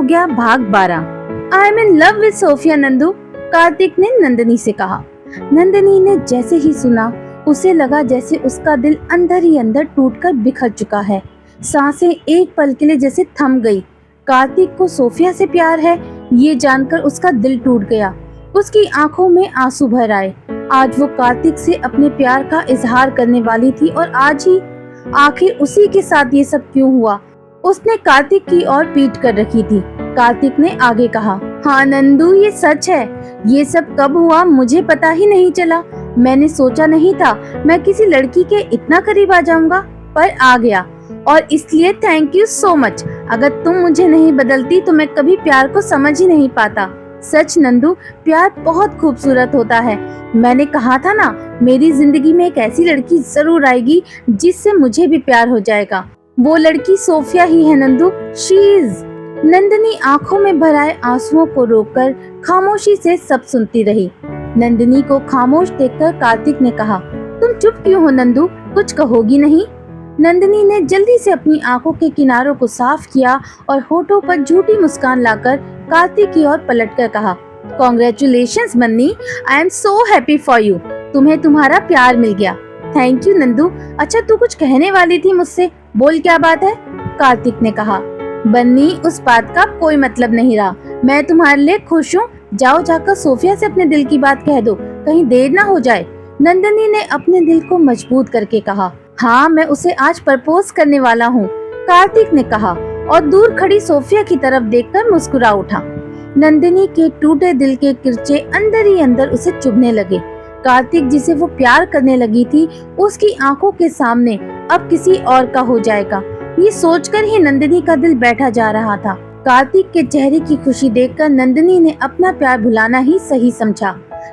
गया भाग 12। I am in love with Sofia Nandu, Kartik ने नंदिनी से कहा। नंदिनी ने जैसे ही सुना उसे लगा जैसे उसका दिल अंदर ही अंदर टूटकर बिखर चुका है। सांसें एक पल के लिए जैसे थम गई। कार्तिक को सोफिया से प्यार है ये जानकर उसका दिल टूट गया। उसकी आंखों में आंसू भर आए। आज वो कार्तिक से अपने प्यार का इजहार करने वाली थी और आज ही आखिर उसी के साथ ये सब क्यों हुआ। उसने कार्तिक की ओर पीठ कर रखी थी। कार्तिक ने आगे कहा, हाँ नंदू ये सच है। ये सब कब हुआ मुझे पता ही नहीं चला। मैंने सोचा नहीं था मैं किसी लड़की के इतना करीब आ जाऊंगा, पर आ गया और इसलिए थैंक यू सो मच। अगर तुम मुझे नहीं बदलती तो मैं कभी प्यार को समझ ही नहीं पाता। सच नंदू, प्यार बहुत खूबसूरत होता है। मैंने कहा था ना, मेरी जिंदगी में एक ऐसी लड़की जरूर आएगी जिससे मुझे भी प्यार हो जाएगा। वो लड़की सोफिया ही है नंदू, शी इज। नंदिनी आंखों में भर आए आंसुओं को रोककर खामोशी से सब सुनती रही। नंदिनी को खामोश देखकर कार्तिक ने कहा, तुम चुप क्यों हो नंदू, कुछ कहोगी नहीं? नंदिनी ने जल्दी से अपनी आंखों के किनारों को साफ किया और होठों पर झूठी मुस्कान लाकर कार्तिक की ओर पलटकर कहा, congratulations Banni, I am so happy for you. तुम्हें तुम्हारा प्यार मिल गया। Thank you Nandu. अच्छा तू कुछ कहने वाली थी मुझसे, बोल क्या बात है? कार्तिक ने कहा। बन्नी उस बात का कोई मतलब नहीं रहा। मैं तुम्हारे लिए खुश हूँ। जाओ जाकर सोफिया से अपने दिल की बात कह दो, कहीं देर ना हो जाए। नंदिनी ने अपने दिल को मजबूत करके कहा, हाँ मैं उसे आज प्रपोज करने वाला हूँ, कार्तिक ने कहा और दूर खड़ी सोफिया की तरफ देखकर मुस्कुरा उठा। नंदिनी के टूटे दिल के किरचे अंदर ही अंदर उसे चुभने लगे। कार्तिक जिसे वो प्यार करने लगी थी उसकी आंखों के सामने अब किसी और का हो जाएगा, ये सोचकर ही नंदिनी का दिल बैठा जा रहा था। कार्तिक के चेहरे की खुशी देखकर नंदिनी ने अपना प्यार भुलाना ही सही समझा।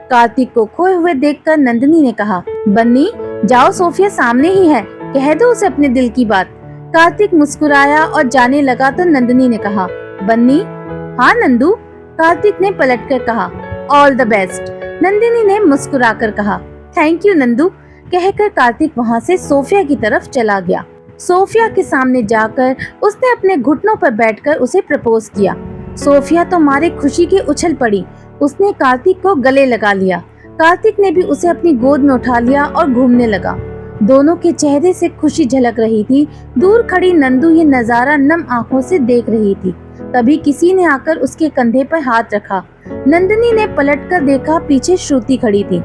कार्तिक को खोए हुए देखकर नंदिनी ने कहा, बन्नी जाओ सोफिया सामने ही है, कह दो उसे अपने दिल की बात। कार्तिक मुस्कुराया और जाने लगा तो नंदिनी ने कहा, बन्नी? हाँ नंदू, कार्तिक ने पलटकर कहा। ऑल द बेस्ट, नंदिनी ने मुस्कुराकर कहा। थैंक यू नंदू, कहकर कार्तिक वहाँ से सोफिया की तरफ चला गया। सोफिया के सामने जाकर उसने अपने घुटनों पर बैठकर उसे प्रपोज किया। सोफिया तो मारे खुशी की उछल पड़ी। उसने कार्तिक को गले लगा लिया। कार्तिक ने भी उसे अपनी गोद में उठा लिया और घूमने लगा। दोनों के चेहरे से खुशी झलक रही थी। दूर खड़ी नंदू ये नजारा नम आंखों से देख रही थी। तभी किसी ने आकर उसके कंधे पर हाथ रखा। नंदिनी ने पलटकर देखा, पीछे श्रुति खड़ी थी।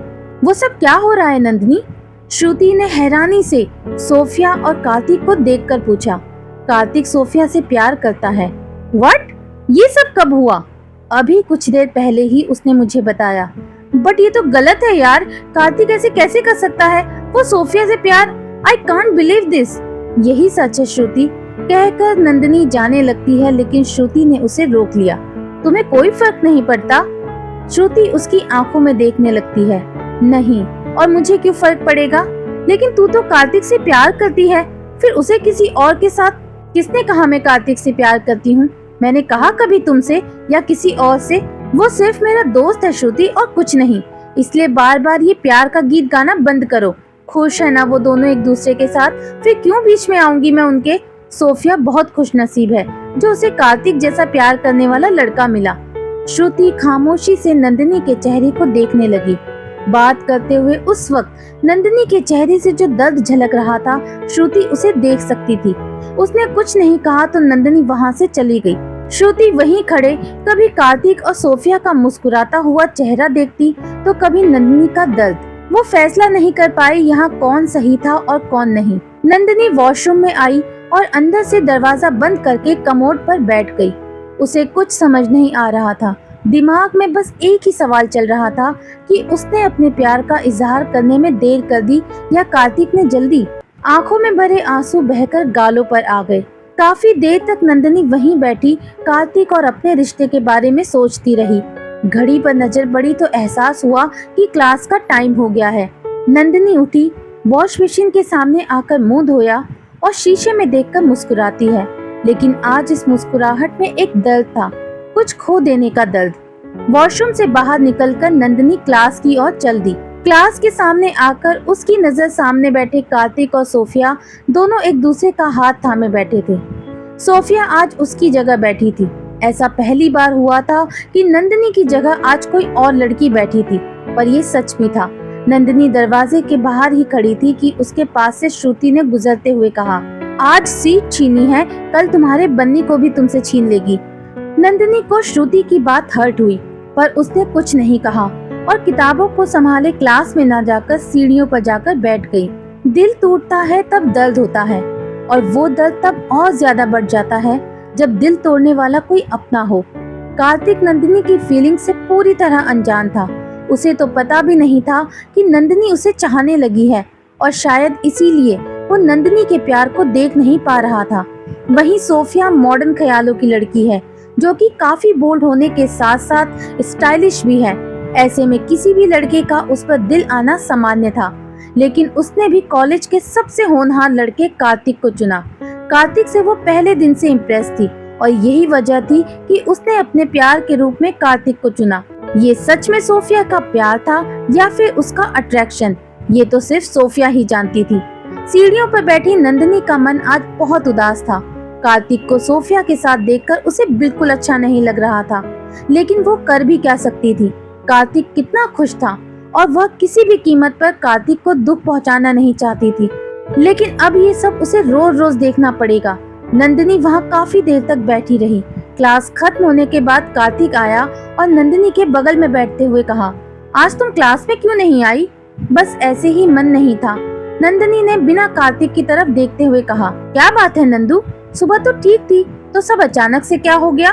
वो सब क्या हो रहा है नंदिनी? श्रुति ने हैरानी से सोफिया और कार्तिक को देखकर पूछा। कार्तिक सोफिया से प्यार करता है। व्हाट? ये सब कब हुआ? अभी कुछ देर पहले ही उसने मुझे बताया। बट ये तो गलत है यार, कार्तिक ऐसे कैसे कर सकता है? वो सोफिया से प्यार, आई कांट बिलीव दिस। यही सच है श्रुति, कहकर नंदिनी जाने लगती है, लेकिन श्रुति ने उसे रोक लिया। तुम्हें कोई फर्क नहीं पड़ता? श्रुति उसकी आंखों में देखने लगती है। नहीं, और मुझे क्यों फर्क पड़ेगा? लेकिन तू तो कार्तिक से प्यार करती है, फिर उसे किसी और के साथ? किसने कहा मैं कार्तिक से प्यार करती हूँ? मैंने कहा कभी तुमसे या किसी और से? वो सिर्फ मेरा दोस्त है श्रुति और कुछ नहीं। इसलिए बार बार ये प्यार का गीत गाना बंद करो। खुश है ना वो दोनों एक दूसरे के साथ, फिर क्यों बीच में आऊंगी मैं उनके? सोफिया बहुत खुशनसीब है जो उसे कार्तिक जैसा प्यार करने वाला लड़का मिला। श्रुति खामोशी से नंदिनी के चेहरे को देखने लगी। बात करते हुए उस वक्त नंदिनी के चेहरे से जो दर्द झलक रहा था, श्रुति उसे देख सकती थी। उसने कुछ नहीं कहा तो नंदिनी वहाँ से चली गई। श्रुति वहीं खड़े कभी कार्तिक और सोफिया का मुस्कुराता हुआ चेहरा देखती तो कभी नंदिनी का दर्द। वो फैसला नहीं कर पाई यहाँ कौन सही था और कौन नहीं। नंदिनी वॉशरूम में आई और अंदर से दरवाजा बंद करके कमोड पर बैठ गई। उसे कुछ समझ नहीं आ रहा था। दिमाग में बस एक ही सवाल चल रहा था कि उसने अपने प्यार का इजहार करने में देर कर दी या कार्तिक ने जल्दी। आंखों में भरे आंसू बहकर गालों पर आ गए। काफी देर तक नंदिनी वहीं बैठी कार्तिक और अपने रिश्ते के बारे में सोचती रही। घड़ी पर नजर पड़ी तो एहसास हुआ कि क्लास का टाइम हो गया है। नंदिनी उठी, वॉश मशीन के सामने आकर मुंह धोया और शीशे में देखकर मुस्कुराती है। लेकिन आज इस मुस्कुराहट में एक दर्द था, कुछ खो देने का दर्द। वॉशरूम से बाहर निकलकर नंदिनी क्लास की ओर चल दी। क्लास के सामने आकर उसकी नजर सामने बैठे कार्तिक और सोफिया दोनों एक दूसरे का हाथ थामे बैठे थे। सोफिया आज उसकी जगह बैठी थी। ऐसा पहली बार हुआ था कि नंदिनी की जगह आज कोई और लड़की बैठी थी, पर ये सच भी था। नंदिनी दरवाजे के बाहर ही खड़ी थी कि उसके पास से श्रुति ने गुजरते हुए कहा, आज सीट छीनी है, कल तुम्हारे बन्नी को भी तुमसे छीन लेगी। नंदिनी को श्रुति की बात हर्ट हुई, पर उसने कुछ नहीं कहा और किताबों को संभाले क्लास में ना जाकर सीढ़ियों पर जाकर बैठ गई। दिल टूटता है तब दर्द होता है, और वो दर्द तब और ज्यादा बढ़ जाता है जब दिल तोड़ने वाला कोई अपना हो। कार्तिक नंदिनी की फीलिंग से पूरी तरह अनजान था। उसे तो पता भी नहीं था कि नंदिनी उसे चाहने लगी है, और शायद इसीलिए वो नंदिनी के प्यार को देख नहीं पा रहा था। वहीं सोफिया मॉडर्न ख्यालों की लड़की है, जो कि काफी बोल्ड होने के साथ साथ स्टाइलिश भी है। ऐसे में किसी भी लड़के का उस पर दिल आना सामान्य था, लेकिन उसने भी कॉलेज के सबसे होनहार लड़के कार्तिक को चुना। कार्तिक से वो पहले दिन से इम्प्रेस थी, और यही वजह थी कि उसने अपने प्यार के रूप में कार्तिक को चुना। ये सच में सोफिया का प्यार था या फिर उसका अट्रैक्शन, ये तो सिर्फ सोफिया ही जानती थी। सीढ़ियों पर बैठी नंदिनी का मन आज बहुत उदास था। कार्तिक को सोफिया के साथ देखकर उसे बिल्कुल अच्छा नहीं लग रहा था, लेकिन वो कर भी क्या सकती थी। कार्तिक कितना खुश था, और वह किसी भी कीमत पर कार्तिक को दुख पहुंचाना नहीं चाहती थी, लेकिन अब ये सब उसे रोज रोज देखना पड़ेगा। नंदिनी वहाँ काफी देर तक बैठी रही। क्लास खत्म होने के बाद कार्तिक आया और नंदिनी के बगल में बैठते हुए कहा, आज तुम क्लास में क्यों नहीं आई? बस ऐसे ही मन नहीं था, नंदिनी ने बिना कार्तिक की तरफ देखते हुए कहा। क्या बात है नंदू, सुबह तो ठीक थी, तो सब अचानक से क्या हो गया?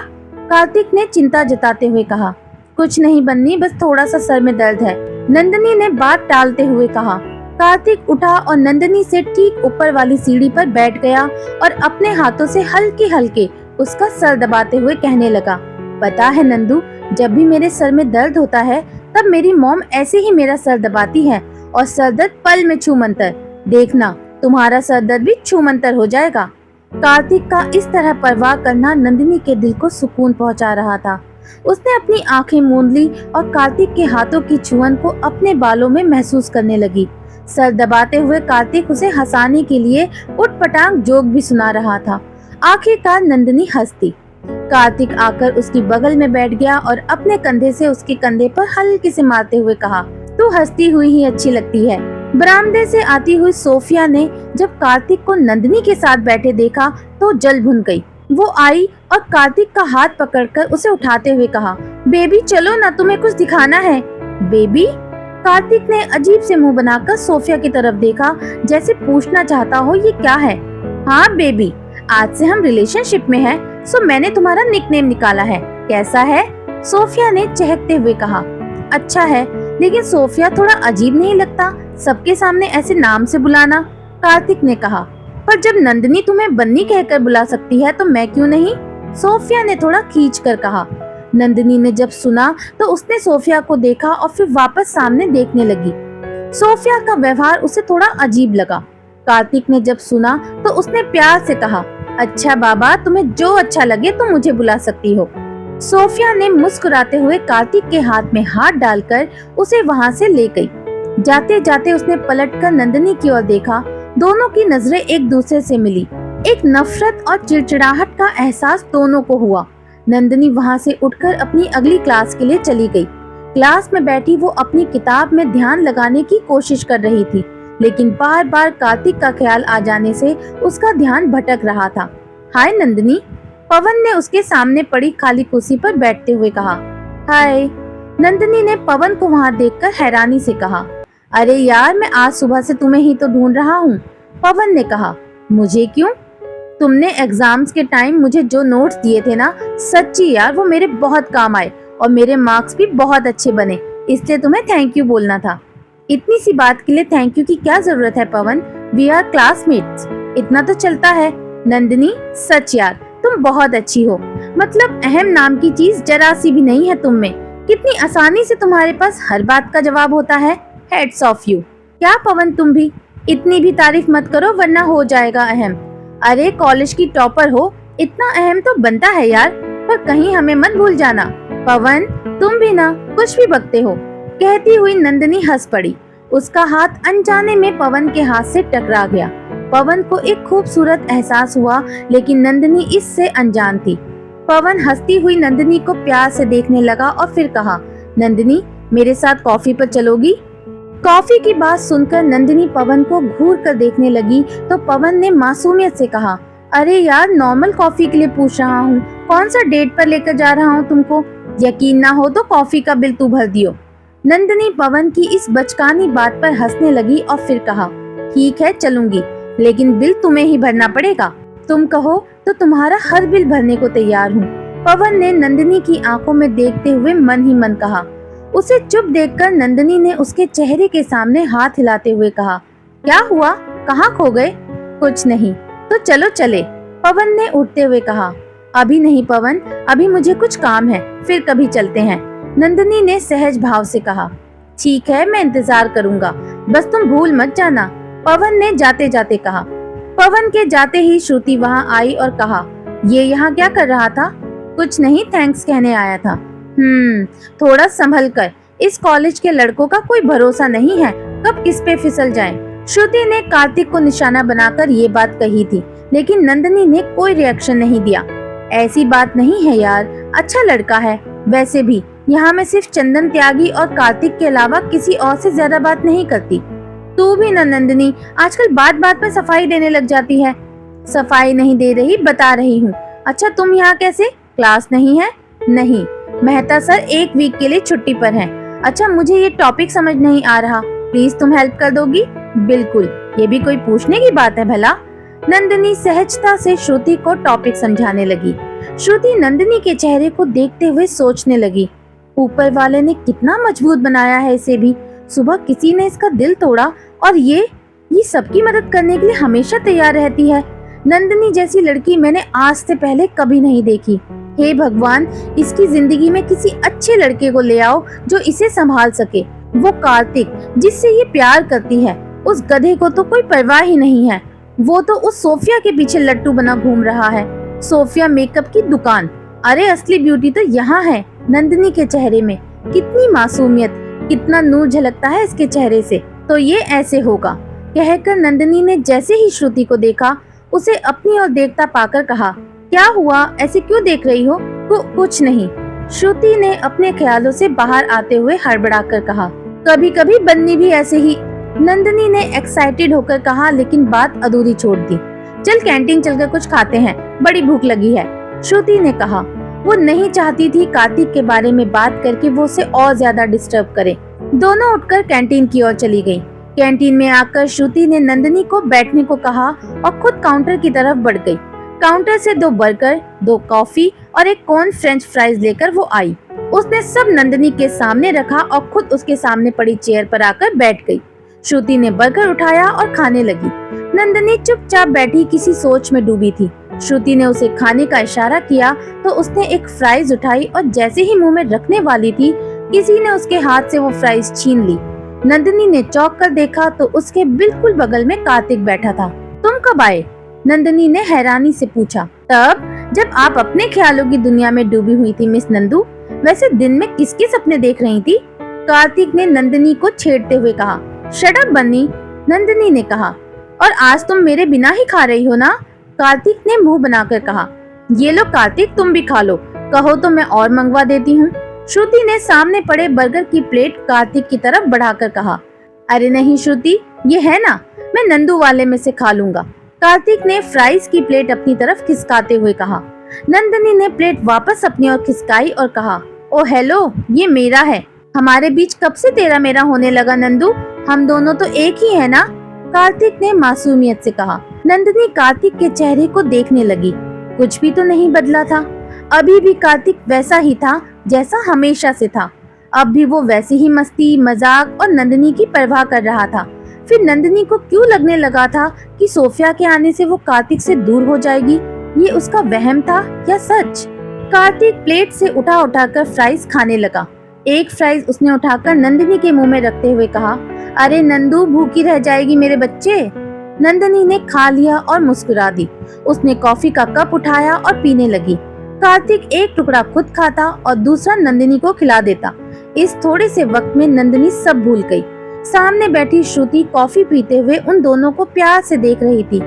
कार्तिक ने चिंता जताते हुए कहा। कुछ नहीं बन्नी, बस थोड़ा सा सर में दर्द है, नंदिनी ने बात टालते हुए कहा। कार्तिक उठा और नंदिनी से ठीक ऊपर वाली सीढ़ी पर बैठ गया और अपने हाथों से हल्के हल्के उसका सर दबाते हुए कहने लगा, पता है नंदू, जब भी मेरे सर में दर्द होता है तब मेरी मॉम ऐसे ही मेरा सर दबाती है, और सर दर्द पल में छू मंतर। देखना, तुम्हारा सर दर्द भी छू मंतर हो जाएगा। कार्तिक का इस तरह परवाह करना नंदिनी के दिल को सुकून पहुंचा रहा था। उसने अपनी आंखें मूंद ली और कार्तिक के हाथों की छुअन को अपने बालों में महसूस करने लगी। सर दबाते हुए कार्तिक उसे हंसाने के लिए उटपटांग जोक भी सुना रहा था। आखिरकार नंदिनी हंसती। कार्तिक आकर उसकी बगल में बैठ गया और अपने कंधे से उसके कंधे पर हल्के से मारते हुए कहा, तू हंसती हुई ही अच्छी लगती है। बरामदे से आती हुई सोफिया ने जब कार्तिक को नंदिनी के साथ बैठे देखा तो जल भुन गई। वो आई और कार्तिक का हाथ पकड़कर उसे उठाते हुए कहा, बेबी चलो ना, तुम्हें कुछ दिखाना है। बेबी? कार्तिक ने अजीब से मुंह बनाकर सोफिया की तरफ देखा, जैसे पूछना चाहता हो ये क्या है। हाँ बेबी, आज से हम रिलेशनशिप में हैं, सो मैंने तुम्हारा निकनेम निकाला है, कैसा है? सोफिया ने चहकते हुए कहा। अच्छा है, लेकिन सोफिया थोड़ा अजीब नहीं लगता सबके सामने ऐसे नाम से बुलाना? कार्तिक ने कहा। पर जब नंदिनी तुम्हें बन्नी कहकर बुला सकती है तो मैं क्यों नहीं? सोफिया ने थोड़ा खींच कर कहा। नंदिनी ने जब सुना तो उसने सोफिया को देखा और फिर वापस सामने देखने लगी। सोफिया का व्यवहार उसे थोड़ा अजीब लगा। कार्तिक ने जब सुना तो उसने प्यार से कहा, अच्छा बाबा, तुम्हें जो अच्छा लगे तुम मुझे बुला सकती हो। सोफिया ने मुस्कुराते हुए कार्तिक के हाथ में हाथ डालकर उसे वहाँ से ले गई। जाते जाते उसने पलटकर नंदिनी की ओर देखा। दोनों की नजरें एक दूसरे से मिली। एक नफरत और चिड़चिड़ाहट का एहसास दोनों को हुआ। नंदिनी वहाँ से उठकर अपनी अगली क्लास के लिए चली गई। क्लास में बैठी वो अपनी किताब में ध्यान लगाने की कोशिश कर रही थी, लेकिन बार बार कार्तिक का ख्याल आ जाने से उसका ध्यान भटक रहा था। हाय नंदिनी, पवन ने उसके सामने पड़ी खाली कुर्सी पर बैठते हुए कहा। हाय, नंदिनी ने पवन को वहाँ देखकर हैरानी से कहा। अरे यार, मैं आज सुबह से तुम्हें ही तो ढूंढ रहा हूँ। पवन ने कहा। मुझे क्यों? तुमने एग्जाम्स के टाइम मुझे जो नोट्स दिए थे ना, सच्ची यार वो मेरे बहुत काम आए और मेरे मार्क्स भी बहुत अच्छे बने, इसलिए तुम्हें थैंक यू बोलना था। इतनी सी बात के लिए थैंक यू की क्या जरूरत है पवन? वी आर क्लासमेट्स, इतना तो चलता है। नंदिनी, सच यार तुम बहुत अच्छी हो, मतलब अहम नाम की चीज जरा सी भी नहीं है तुम में। कितनी आसानी से तुम्हारे पास हर बात का जवाब होता है। Heads of you. क्या पवन, तुम भी इतनी भी तारीफ मत करो वरना हो जाएगा अहम। अरे कॉलेज की टॉपर हो, इतना अहम तो बनता है यार, पर कहीं हमें मत भूल जाना। पवन, तुम भी ना कुछ भी बकते हो। कहती हुई नंदिनी हंस पड़ी। उसका हाथ अनजाने में पवन के हाथ से टकरा गया। पवन को एक खूबसूरत एहसास हुआ, लेकिन नंदिनी इससे अनजान थी। पवन हंसती हुई नंदिनी को प्यार से देखने लगा और फिर कहा, नंदिनी मेरे साथ कॉफी पर चलोगी? कॉफी की बात सुनकर नंदिनी पवन को घूर कर देखने लगी तो पवन ने मासूमियत से कहा, अरे यार नॉर्मल कॉफी के लिए पूछ रहा हूँ, कौन सा डेट पर लेकर जा रहा हूँ तुमको? यकीन ना हो तो कॉफी का बिल तू भर दियो। नंदिनी पवन की इस बचकानी बात पर हंसने लगी और फिर कहा, ठीक है चलूंगी, लेकिन बिल तुम्हें ही भरना पड़ेगा। तुम कहो तो तुम्हारा हर बिल भरने को तैयार हूँ। पवन ने नंदिनी की आंखों में देखते हुए मन ही मन कहा। उसे चुप देखकर नंदिनी ने उसके चेहरे के सामने हाथ हिलाते हुए कहा, क्या हुआ, कहाँ खो गए? कुछ नहीं, तो चलो चले, पवन ने उठते हुए कहा। अभी नहीं पवन, अभी मुझे कुछ काम है, फिर कभी चलते हैं, नंदिनी ने सहज भाव से कहा। ठीक है मैं इंतजार करूंगा, बस तुम भूल मत जाना, पवन ने जाते जाते कहा। पवन के जाते ही श्रुति वहां आई और कहा, ये यहाँ क्या कर रहा था? कुछ नहीं, थैंक्स कहने आया था। थोड़ा संभल कर, इस कॉलेज के लड़कों का कोई भरोसा नहीं है, कब किस पे फिसल जाएं। श्रुति ने कार्तिक को निशाना बनाकर ये बात कही थी, लेकिन नंदिनी ने कोई रिएक्शन नहीं दिया। ऐसी बात नहीं है यार, अच्छा लड़का है। वैसे भी यहाँ मैं सिर्फ चंदन त्यागी और कार्तिक के अलावा किसी और से ज्यादा बात नहीं करती। तू भी न नंदिनी, आजकल बात बात पर सफाई देने लग जाती है। सफाई नहीं दे रही, बता रही हूँ। अच्छा तुम यहाँ कैसे? क्लास नहीं है? नहीं, मेहता सर एक वीक के लिए छुट्टी पर हैं। अच्छा मुझे ये टॉपिक समझ नहीं आ रहा, प्लीज तुम हेल्प कर दोगी? बिल्कुल, ये भी कोई पूछने की बात है भला? नंदिनी सहजता से श्रुति को टॉपिक समझाने लगी। श्रुति नंदिनी के चेहरे को देखते हुए सोचने लगी, ऊपर वाले ने कितना मजबूत बनाया है इसे भी। सुबह किसी ने इसका दिल तोड़ा और ये सबकी मदद करने के लिए हमेशा तैयार रहती है। नंदिनी जैसी लड़की मैंने आज से पहले कभी नहीं देखी। हे भगवान, इसकी जिंदगी में किसी अच्छे लड़के को ले आओ जो इसे संभाल सके। वो कार्तिक जिससे ये प्यार करती है, उस गधे को तो कोई परवाह ही नहीं है। वो तो उस सोफिया के पीछे लट्टू बना घूम रहा है। सोफिया मेकअप की दुकान, अरे असली ब्यूटी तो यहाँ है नंदिनी के चेहरे में। कितनी मासूमियत, कितना नूर झलकता है इसके चेहरे से। तो ये ऐसे होगा, कहकर नंदिनी ने जैसे ही श्रुति को देखा, उसे अपनी ओर देखता पाकर कहा, क्या हुआ, ऐसे क्यों देख रही हो? कुछ नहीं, श्रुति ने अपने ख्यालों से बाहर आते हुए हड़बड़ाकर कहा। कभी कभी बन्नी भी ऐसे ही, नंदिनी ने एक्साइटेड होकर कहा, लेकिन बात अधूरी छोड़ दी। चल कैंटीन चलकर कुछ खाते हैं, बड़ी भूख लगी है, श्रुति ने कहा। वो नहीं चाहती थी कार्तिक के बारे में बात करके वो उसे और ज्यादा डिस्टर्ब करे। दोनों उठकर कैंटीन की ओर चली गयी। कैंटीन में आकर श्रुति ने नंदिनी को बैठने को कहा और खुद काउंटर की तरफ बढ़ गई। काउंटर से 2 बर्गर, 2 कॉफी और एक कोन फ्रेंच फ्राइज लेकर वो आई। उसने सब नंदिनी के सामने रखा और खुद उसके सामने पड़ी चेयर पर आकर बैठ गई। श्रुति ने बर्गर उठाया और खाने लगी। नंदिनी चुपचाप बैठी किसी सोच में डूबी थी। श्रुति ने उसे खाने का इशारा किया तो उसने एक फ्राइज उठाई और जैसे ही मुंह में रखने वाली थी, किसी ने उसके हाथ से वो फ्राइज छीन ली। नंदिनी ने चौंक कर देखा तो उसके बिल्कुल बगल में कार्तिक बैठा था। तुम कब आए? नंदिनी ने हैरानी से पूछा। तब जब आप अपने ख्यालों की दुनिया में डूबी हुई थी मिस नंदू। वैसे दिन में किसके सपने देख रही थी? कार्तिक ने नंदिनी को छेड़ते हुए कहा। शट अप बन्नी, नंदिनी ने कहा। और आज तुम मेरे बिना ही खा रही हो ना? कार्तिक ने मुंह बनाकर कहा। ये लो कार्तिक, तुम भी खा लो, कहो तो मैं और मंगवा देती हूँ। श्रुति ने सामने पड़े बर्गर की प्लेट कार्तिक की तरफ बढ़ाकर कहा। अरे नहीं श्रुति, ये है ना, मैं नंदू वाले में से खा लूंगा, कार्तिक ने फ्राइज की प्लेट अपनी तरफ खिसकाते हुए कहा। नंदिनी ने प्लेट वापस अपनी ओर खिसकाई और कहा, ओ हेलो, ये मेरा है। हमारे बीच कब से तेरा मेरा होने लगा नंदू? हम दोनों तो एक ही है ना? कार्तिक ने मासूमियत से कहा। नंदिनी कार्तिक के चेहरे को देखने लगी। कुछ भी तो नहीं बदला था। अभी भी कार्तिक वैसा ही था जैसा हमेशा से था। अब भी वो वैसे ही मस्ती, मजाक और नंदिनी की परवाह कर रहा था। फिर नंदिनी को क्यों लगने लगा था कि सोफिया के आने से वो कार्तिक से दूर हो जाएगी? ये उसका वहम था या सच? कार्तिक प्लेट से उठा उठाकर फ्राइज खाने लगा। एक फ्राइज उसने उठाकर नंदिनी के मुंह में रखते हुए कहा, अरे नंदू, भूखी रह जाएगी मेरे बच्चे। नंदिनी ने खा लिया और मुस्कुरा दी। उसने कॉफी का कप उठाया और पीने लगी। कार्तिक एक टुकड़ा खुद खाता और दूसरा नंदिनी को खिला देता। इस थोड़े से वक्त में नंदिनी सब भूल गई। सामने बैठी श्रुति कॉफी पीते हुए उन दोनों को प्यार से देख रही थी।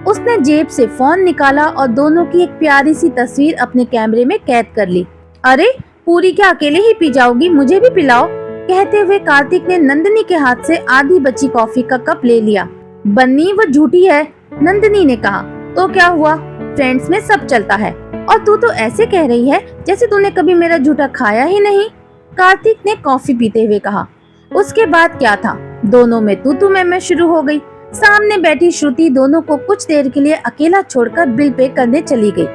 उसने जेब से फोन निकाला और दोनों की एक प्यारी सी तस्वीर अपने कैमरे में कैद कर ली। अरे पूरी क्या अकेले ही पी जाओगी, मुझे भी पिलाओ, कहते हुए कार्तिक ने नंदिनी के हाथ से आधी बची कॉफी का कप ले लिया। बन्नी वो झूठी है, नंदिनी ने कहा। तो क्या हुआ, फ्रेंड्स में सब चलता है और तू तो ऐसे कह रही है जैसे तूने कभी मेरा झूठा खाया ही नहीं, कार्तिक ने कॉफी पीते हुए कहा। उसके बाद क्या था, दोनों में तू मैं शुरू हो गई। सामने बैठी श्रुति दोनों को कुछ देर के लिए अकेला छोड़कर बिल पे करने चली गई।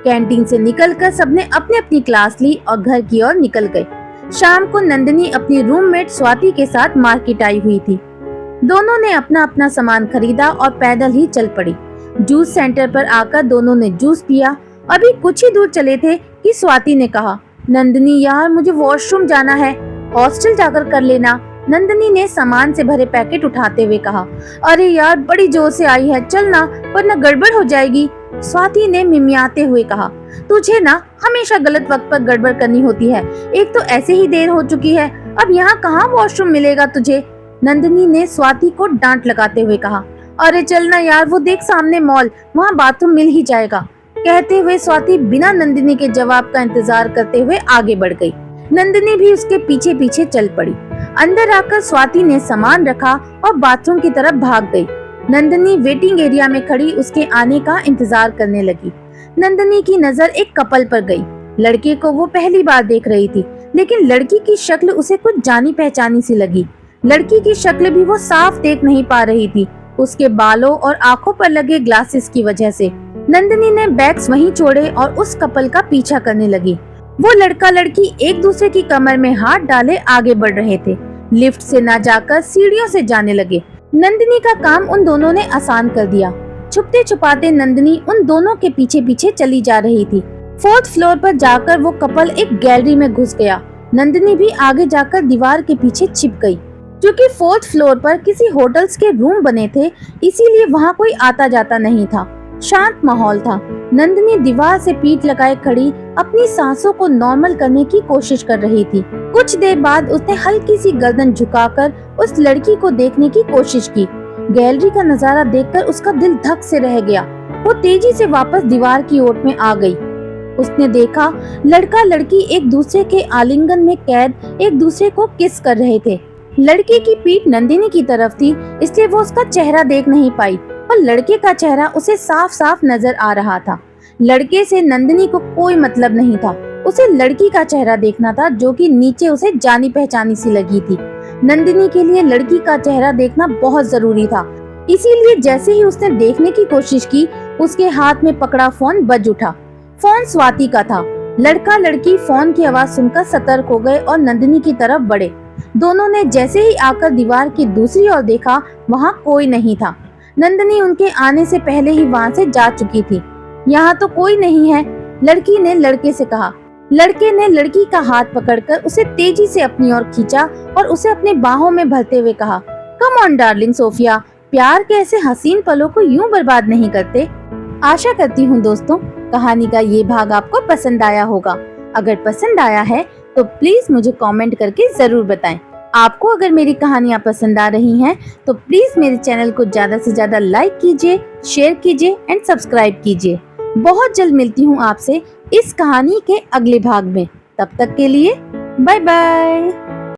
कैंटीन से निकलकर सबने अपनी अपनी क्लास ली और घर की ओर निकल गए। शाम को नंदिनी अपनी रूममेट स्वाति के साथ मार्केट आई हुई थी। दोनों ने अपना अपना सामान खरीदा और पैदल ही चल पड़ी। जूस सेंटर पर आकर दोनों ने जूस पिया। अभी कुछ ही दूर चले थे कि स्वाति ने कहा, नंदिनी यार मुझे वॉशरूम जाना है, हॉस्टल जाकर कर लेना। नंदिनी ने सामान से भरे पैकेट उठाते हुए कहा। अरे यार बड़ी जोर से आई है, चलना वरना गड़बड़ हो जाएगी, स्वाति ने मिमियाते हुए कहा। तुझे ना हमेशा गलत वक्त पर गड़बड़ करनी होती है, एक तो ऐसे ही देर हो चुकी है, अब यहाँ कहाँ वॉशरूम मिलेगा तुझे, नंदिनी ने स्वाति को डांट लगाते हुए कहा। अरे चलना यार, वो देख सामने मॉल, वहाँ बाथरूम मिल ही जाएगा, कहते हुए स्वाति बिना नंदिनी के जवाब का इंतजार करते हुए आगे बढ़ गई। नंदिनी भी उसके पीछे पीछे चल पड़ी। अंदर आकर स्वाति ने सामान रखा और बाथरूम की तरफ भाग गई। नंदिनी वेटिंग एरिया में खड़ी उसके आने का इंतजार करने लगी। नंदिनी की नजर एक कपल पर गई। लड़के को वो पहली बार देख रही थी, लेकिन लड़की की शक्ल उसे कुछ जानी पहचानी सी लगी। लड़की की शक्ल भी वो साफ देख नहीं पा रही थी, उसके बालों और आंखों पर लगे ग्लासेस की वजह से। नंदिनी ने बैग्स वहीं छोड़े और उस कपल का पीछा करने लगी। वो लड़का लड़की एक दूसरे की कमर में हाथ डाले आगे बढ़ रहे थे। लिफ्ट से ना जाकर सीढ़ियों से जाने लगे। नंदिनी का काम उन दोनों ने आसान कर दिया। छुपते छुपाते नंदिनी उन दोनों के पीछे पीछे चली जा रही थी। 4th फ्लोर पर जाकर वो कपल एक गैलरी में घुस गया। नंदिनी भी आगे जाकर दीवार के पीछे छिप गई। क्योंकि 4th फ्लोर पर किसी होटल्स के रूम बने थे, इसीलिए वहाँ कोई आता जाता नहीं था। शांत माहौल था। नंदिनी दीवार से पीठ लगाए खड़ी अपनी सांसों को नॉर्मल करने की कोशिश कर रही थी। कुछ देर बाद उसने हल्की सी गर्दन झुकाकर उस लड़की को देखने की कोशिश की। गैलरी का नजारा देखकर उसका दिल धक से रह गया। वो तेजी से वापस दीवार की ओर में आ गई। उसने देखा लड़का लड़की एक दूसरे के आलिंगन में कैद एक दूसरे को किस कर रहे थे। लड़के की पीठ नंदिनी की तरफ थी, इसलिए वो उसका चेहरा देख नहीं पाई, पर लड़के का चेहरा उसे साफ साफ नजर आ रहा था। लड़के से नंदिनी को कोई मतलब नहीं था, उसे लड़की का चेहरा देखना था जो कि नीचे उसे जानी पहचानी सी लगी थी। नंदिनी के लिए लड़की का चेहरा देखना बहुत जरूरी था, इसीलिए जैसे ही उसने देखने की कोशिश की, उसके हाथ में पकड़ा फोन बज उठा। फोन स्वाति का था। लड़का लड़की फोन की आवाज सुनकर सतर्क हो गए और नंदिनी की तरफ बढ़े। दोनों ने जैसे ही आकर दीवार की दूसरी ओर देखा, वहाँ कोई नहीं था। नंदिनी उनके आने से पहले ही वहाँ से जा चुकी थी। यहाँ तो कोई नहीं है, लड़की ने लड़के से कहा। लड़के ने लड़की का हाथ पकड़कर उसे तेजी से अपनी ओर खींचा और उसे अपने बाहों में भरते हुए कहा, कम ऑन डार्लिंग सोफिया, प्यार के ऐसे हसीन पलों को यूं बर्बाद नहीं करते। आशा करती हूँ दोस्तों कहानी का ये भाग आपको पसंद आया होगा। अगर पसंद आया है तो प्लीज मुझे कमेंट करके जरूर बताएं। आपको अगर मेरी कहानियाँ पसंद आ रही हैं तो प्लीज मेरे चैनल को ज्यादा से ज्यादा लाइक कीजिए, शेयर कीजिए एंड सब्सक्राइब कीजिए। बहुत जल्द मिलती हूँ आपसे इस कहानी के अगले भाग में। तब तक के लिए बाय बाय।